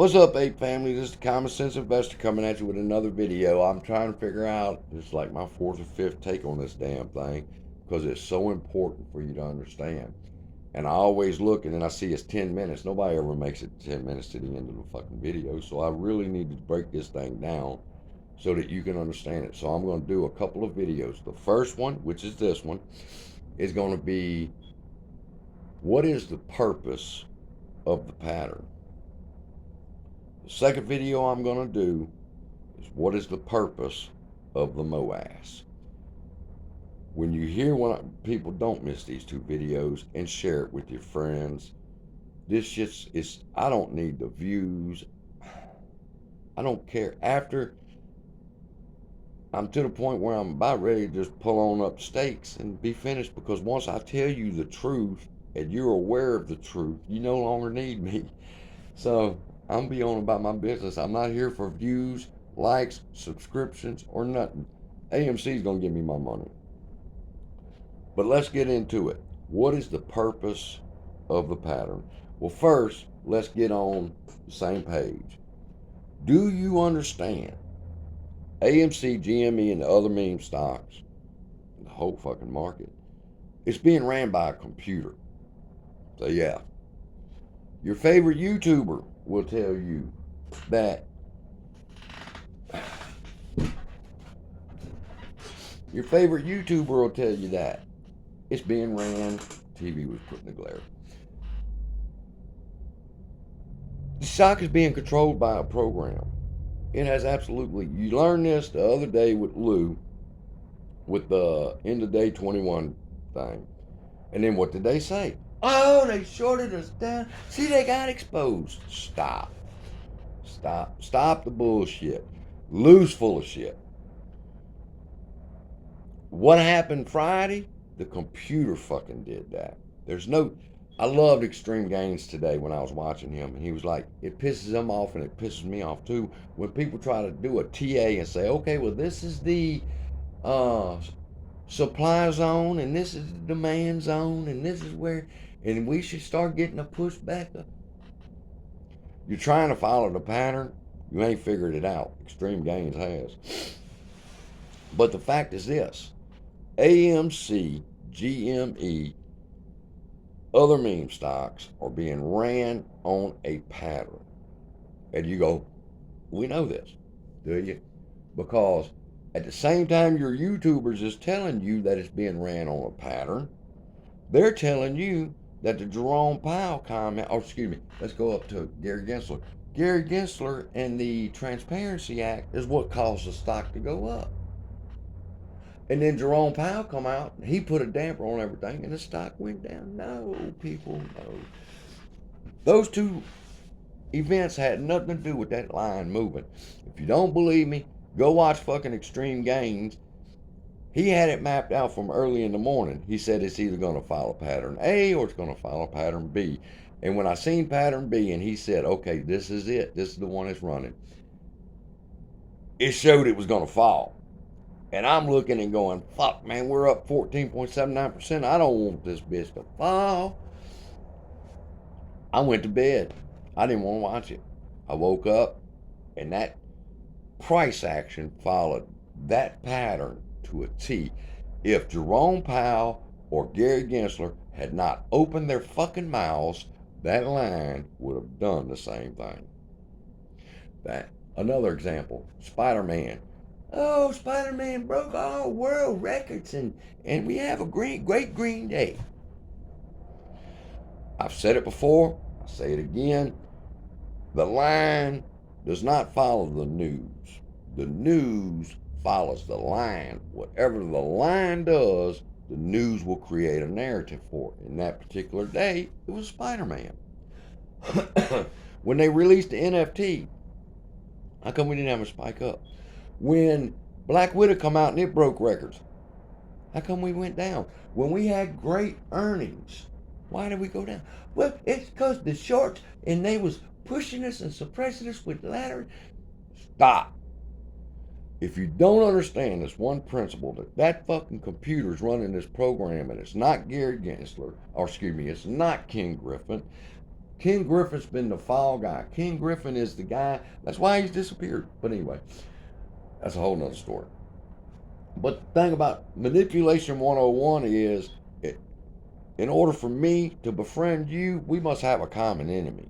What's up, Ape family? This is the Common Sense Investor coming at you with another video. I'm trying to figure out, it's like my fourth or fifth take on this damn thing because it's so important for you to understand. And I always look and then I see it's 10 minutes. Nobody ever makes it 10 minutes to the end of the fucking video. So I really need to break this thing down so that you can understand it. So I'm going to do a couple of videos. The first one, which is this one, is going to be what is the purpose of the pattern? The second video I'm going to do is what is the purpose of the MOAS. When you hear people, don't miss these two videos and share it with your friends. This shit's I don't need the views. I don't care. After I'm to the point where I'm about ready to just pull on up stakes and be finished, because once I tell you the truth and you're aware of the truth, you no longer need me. So I'm be on about my business. I'm not here for views, likes, subscriptions, or nothing. AMC is going to give me my money. But let's get into it. What is the purpose of the pattern? Well, first, let's get on the same page. Do you understand AMC, GME, and the other meme stocks, the whole fucking market, it's being ran by a computer? So yeah, your favorite YouTuber will tell you that it's being ran. TV was put in the glare. The stock is being controlled by a program. It has absolutely. You learned this the other day with Lou, with the end of day 21 thing. And then what did they say? Oh, they shorted us down. See, they got exposed. Stop the bullshit. Lou's full of shit. What happened Friday? The computer fucking did that. I loved Extreme Gains today when I was watching him, and he was like, it pisses him off and it pisses me off too when people try to do a TA and say, okay, well, this is the supply zone and this is the demand zone and this is where, and we should start getting a push back up. You're trying to follow the pattern. You ain't figured it out. Extreme Gains has. But the fact is this: AMC, GME, other meme stocks are being ran on a pattern. And you go, we know this, do you? Because at the same time your YouTubers is telling you that it's being ran on a pattern, they're telling you that the Jerome Powell comment, let's go up to Gary Gensler. Gary Gensler and the Transparency Act is what caused the stock to go up. And then Jerome Powell come out, and he put a damper on everything, and the stock went down. No, people, no. Those two events had nothing to do with that line moving. If you don't believe me, go watch fucking Extreme Gains. He had it mapped out from early in the morning. He said it's either going to follow pattern A or it's going to follow pattern B. And when I seen pattern B and he said, okay, this is it, this is the one that's running, it showed it was going to fall. And I'm looking and going, fuck, man, we're up 14.79%. I don't want this bitch to fall. I went to bed. I didn't want to watch it. I woke up, and that price action followed that pattern to a T. If Jerome Powell or Gary Gensler had not opened their fucking mouths, that line would have done the same thing. Another example, Spider-Man. Oh, Spider-Man broke all world records and we have a great green day. I've said it before, I'll say it again. The line does not follow the news. The news follows the line. Whatever the line does, the news will create a narrative for it. In that particular day, it was Spider-Man. When they released the NFT, how come we didn't have a spike up? When Black Widow come out and it broke records, how come we went down? When we had great earnings, why did we go down? Well, it's because the shorts, and they was pushing us and suppressing us with ladder. Stop. If you don't understand this one principle, that fucking computer's running this program and it's not Gary Gensler, it's not Ken Griffin, Ken Griffin's been the fall guy. Ken Griffin is the guy. That's why he's disappeared. But anyway, that's a whole nother story. But the thing about manipulation 101 is, in order for me to befriend you, we must have a common enemy.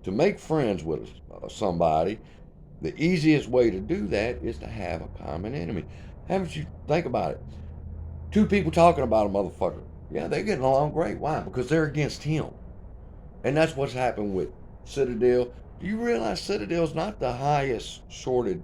To make friends with somebody, the easiest way to do that is to have a common enemy. Haven't you think about it? Two people talking about a motherfucker. Yeah, they're getting along great. Why? Because they're against him. And that's what's happened with Citadel. Do you realize Citadel's not the highest shorted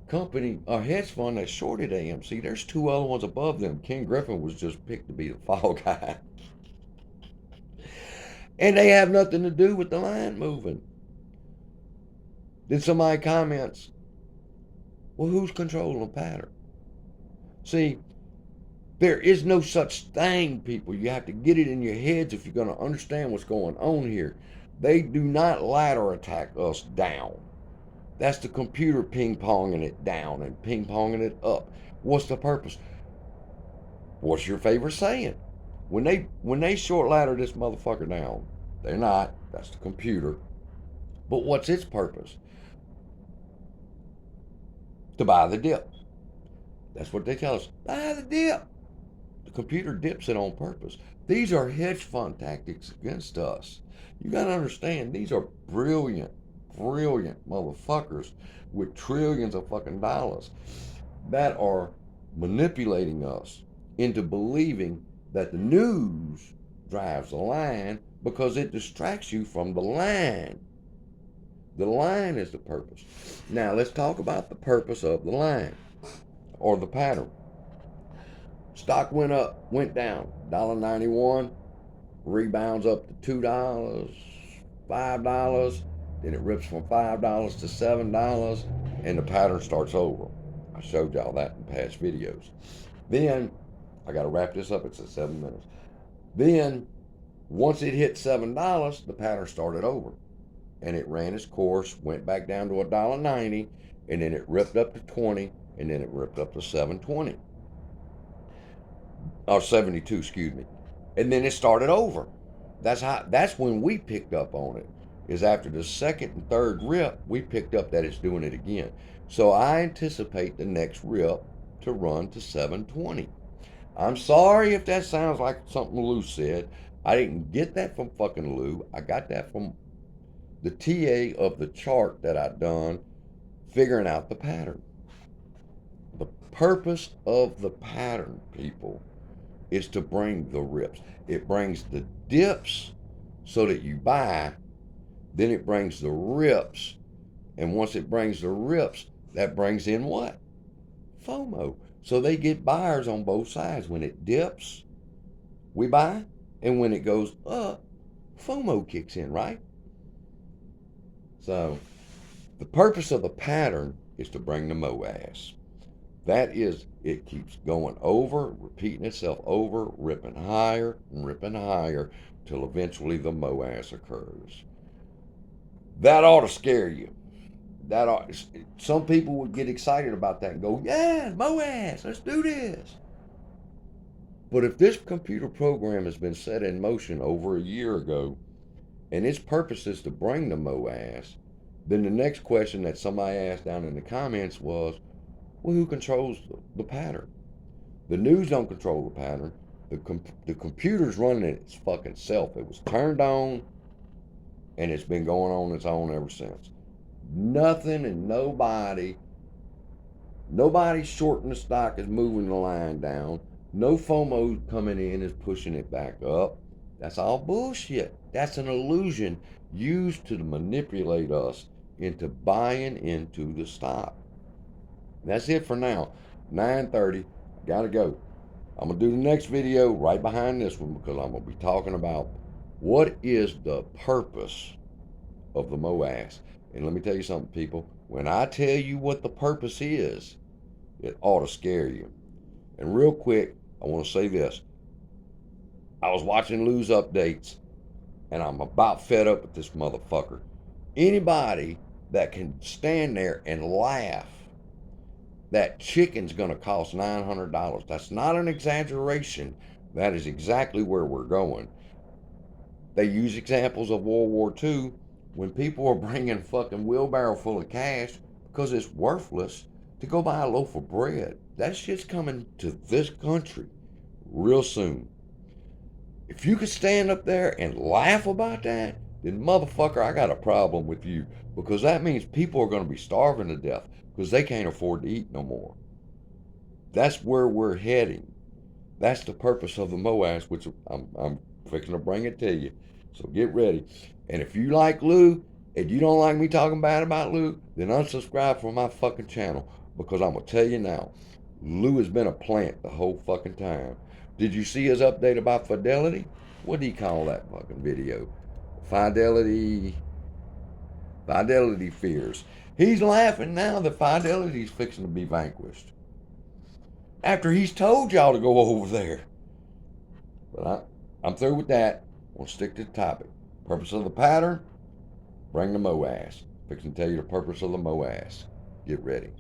company or hedge fund that shorted AMC? There's two other ones above them. Ken Griffin was just picked to be the fall guy. And they have nothing to do with the line moving. Then somebody comments, well, who's controlling the pattern? See, there is no such thing, people. You have to get it in your heads if you're going to understand what's going on here. They do not ladder attack us down. That's the computer ping-ponging it down and ping-ponging it up. What's the purpose? What's your favorite saying? When they short ladder this motherfucker down, they're not. That's the computer. But what's its purpose? To buy the dip. That's what they tell us. Buy the dip. The computer dips it on purpose. These are hedge fund tactics against us. You got to understand, these are brilliant motherfuckers with trillions of fucking dollars that are manipulating us into believing that the news drives the line because it distracts you from the line. The line is the purpose. Now let's talk about the purpose of the line or the pattern. Stock went up, went down, $1.91, rebounds up to $2, $5, then it rips from $5 to $7, and the pattern starts over. I showed y'all that in past videos. Then, I gotta wrap this up, it's at 7 minutes. Then, once it hit $7, the pattern started over. And it ran its course, went back down to $1.90, and then it ripped up to 20, and then it ripped up to 7.20. Or 72, excuse me. And then it started over. That's when we picked up on it. Is after the second and third rip, we picked up that it's doing it again. So I anticipate the next rip to run to 7.20. I'm sorry if that sounds like something Lou said. I didn't get that from fucking Lou. I got that from the TA of the chart that I done figuring out the pattern. The purpose of the pattern, people, is to bring the rips. It brings the dips so that you buy, then it brings the rips, and once it brings the rips, that brings in what? FOMO. So they get buyers on both sides. When it dips, we buy, and when it goes up, FOMO kicks in, right? So the purpose of the pattern is to bring the MOAS. That is, it keeps going over, repeating itself over, ripping higher and ripping higher till eventually the MOAS occurs. That ought to scare you. Some people would get excited about that and go, yeah, MOAS, let's do this. But if this computer program has been set in motion over a year ago, and its purpose is to bring the MOAS, then the next question that somebody asked down in the comments was, well, who controls the pattern? The news don't control the pattern. The computer's running it its fucking self. It was turned on, and it's been going on its own ever since. Nothing and nobody shorting the stock is moving the line down. No FOMO coming in is pushing it back up. That's all bullshit. That's an illusion used to manipulate us into buying into the stock. That's it for now. 9:30. Gotta go. I'm going to do the next video right behind this one because I'm going to be talking about what is the purpose of the MOAS. And let me tell you something, people. When I tell you what the purpose is, it ought to scare you. And real quick, I want to say this. I was watching Lou's updates, and I'm about fed up with this motherfucker. Anybody that can stand there and laugh that chicken's going to cost $900, that's not an exaggeration. That is exactly where we're going. They use examples of World War II when people are bringing fucking wheelbarrow full of cash because it's worthless to go buy a loaf of bread. That shit's coming to this country real soon. If you could stand up there and laugh about that, then motherfucker, I got a problem with you, because that means people are going to be starving to death because they can't afford to eat no more. That's where we're heading. That's the purpose of the MOAS, which I'm fixing to bring it to you. So get ready. And if you like Lou and you don't like me talking bad about Lou, then unsubscribe from my fucking channel, because I'm going to tell you now, Lou has been a plant the whole fucking time. Did you see his update about fidelity? What do you call that fucking video? Fidelity fears. He's laughing now that fidelity's fixing to be vanquished, after he's told y'all to go over there. But I'm through with that. We'll stick to the topic. Purpose of the pattern, bring the MOAS. Fixing to tell you the purpose of the MOAS. Get ready.